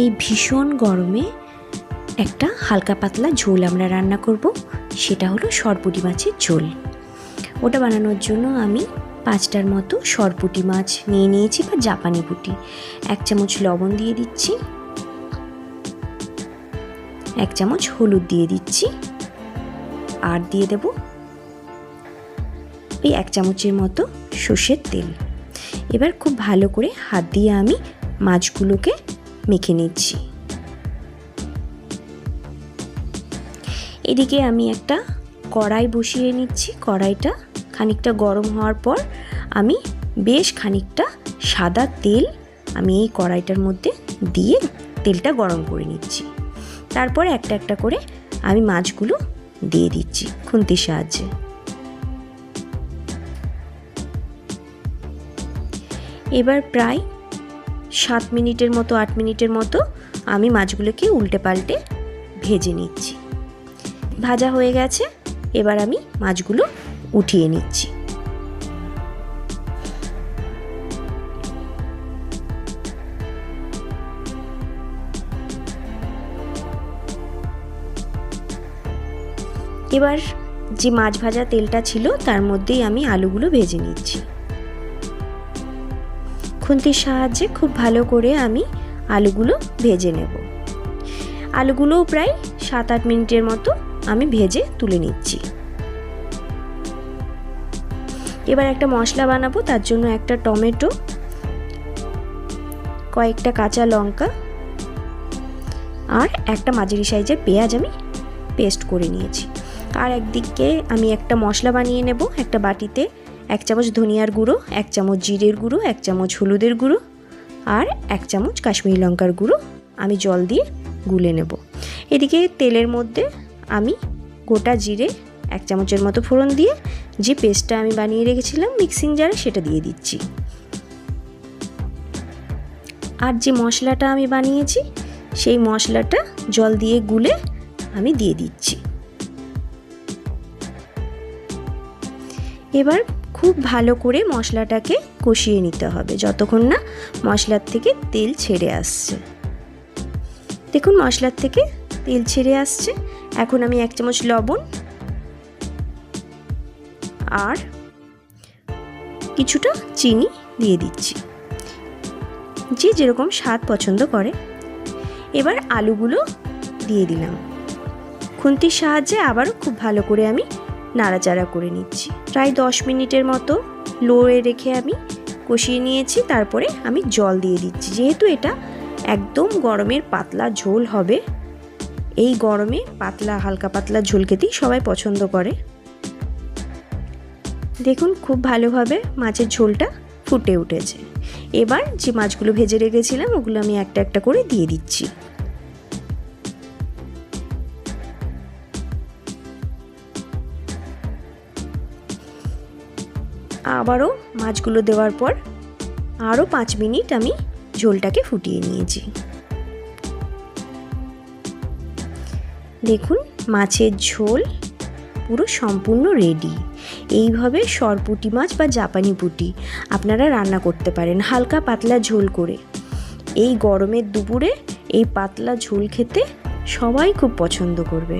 এই ভীষণ গরমে একটা হালকা পাতলা ঝোল আমরা রান্না করব, সেটা হলো সরপুঁটি মাছের ঝোল। ওটা বানানোর জন্য আমি 5টার মতো সরপুঁটি মাছ নিয়ে নিয়েছি বা জাপানি পুঁটি। 1 চামচ লবণ দিয়ে দিচ্ছি, 1 চামচ হলুদ দিয়ে দিচ্ছি, আর দিয়ে দেব এই 1 চামচের মতো সর্ষের তেল। এবার খুব ভালো করে হাত দিয়ে আমি মাছগুলোকে মেখে নিচ্ছি। এদিকে আমি একটা কড়াই বসিয়ে নিচ্ছি। কড়াইটা খানিকটা গরম হওয়ার পর আমি বেশ খানিকটা সাদা তেল আমি এই কড়াইটার মধ্যে দিয়ে তেলটা গরম করে নিচ্ছি। তারপর একটা একটা করে আমি মাছগুলো দিয়ে দিচ্ছি খুন্তির সাহায্যে। এবার প্রায় 7 মিনিটের মতো 8 মিনিটের মতো আমি মাছগুলোকে উল্টে পাল্টে ভেজে নিচ্ছি। ভাজা হয়ে গেছে, এবার আমি মাছগুলো উঠিয়ে নিচ্ছি। এবার যে মাছ ভাজা তেলটা ছিল তার মধ্যেই আমি আলুগুলো ভেজে নিচ্ছি। খুন্তির সাহায্যে খুব ভালো করে আমি আলুগুলো ভেজে নেব। আলুগুলোও প্রায় 7-8 মিনিটের মতো আমি ভেজে তুলে নিচ্ছি। এবার একটা মশলা বানাবো, তার জন্য একটা টমেটো, কয়েকটা কাঁচা লঙ্কা আর একটা মাঝারি সাইজের পেঁয়াজ আমি পেস্ট করে নিয়েছি। আর একদিকে আমি একটা মশলা বানিয়ে নেব। একটা বাটিতে 1 চামচ ধনিয়ার গুঁড়ো, 1 চামচ জিরের গুঁড়ো, 1 চামচ হলুদের গুঁড়ো আর 1 চামচ কাশ্মীরি লঙ্কার গুঁড়ো আমি জল দিয়ে গুলে নেব। এদিকে তেলের মধ্যে আমি গোটা জিরে 1 চামচের মতো ফোড়ন দিয়ে যে পেস্টটা আমি বানিয়ে রেখেছিলাম মিক্সিং জারে সেটা দিয়ে দিচ্ছি। আর যে মশলাটা আমি বানিয়েছি সেই মশলাটা জল দিয়ে গুলে আমি দিয়ে দিচ্ছি। এবার খুব ভালো করে মশলাটাকে কষিয়ে নিতে হবে যতক্ষণ না মশলার থেকে তেল ছেড়ে আসছে। দেখুন মশলার থেকে তেল ছেড়ে আসছে। এখন আমি 1 চামচ লবণ আর কিছুটা চিনি দিয়ে দিচ্ছি, যে যেরকম স্বাদ পছন্দ করে। এবার আলুগুলো দিয়ে দিলাম। খুন্তির সাহায্যে আবারও খুব ভালো করে আমি নাড়াচাড়া করে নিচ্ছি। প্রায় 10 মিনিটের মতো লোয়ে রেখে আমি কষিয়ে নিয়েছি। তারপরে আমি জল দিয়ে দিচ্ছি। যেহেতু এটা একদম গরমের পাতলা ঝোল হবে, এই গরমে পাতলা হালকা পাতলা ঝোল খেতেই সবাই পছন্দ করে। দেখুন খুব ভালোভাবে মাছের ঝোলটা ফুটে উঠেছে। এবার যে মাছগুলো ভেজে রেখেছিলাম ওগুলো আমি একটা একটা করে দিয়ে দিচ্ছি। আবারও মাছগুলো দেওয়ার পর আরও 5 মিনিট আমি ঝোলটাকে ফুটিয়ে নিয়েছি। দেখুন মাছের ঝোল পুরো সম্পূর্ণ রেডি। এইভাবে সরপুঁটি মাছ বা জাপানি পুঁটি আপনারা রান্না করতে পারেন হালকা পাতলা ঝোল করে। এই গরমের দুপুরে এই পাতলা ঝোল খেতে সবাই খুব পছন্দ করবে।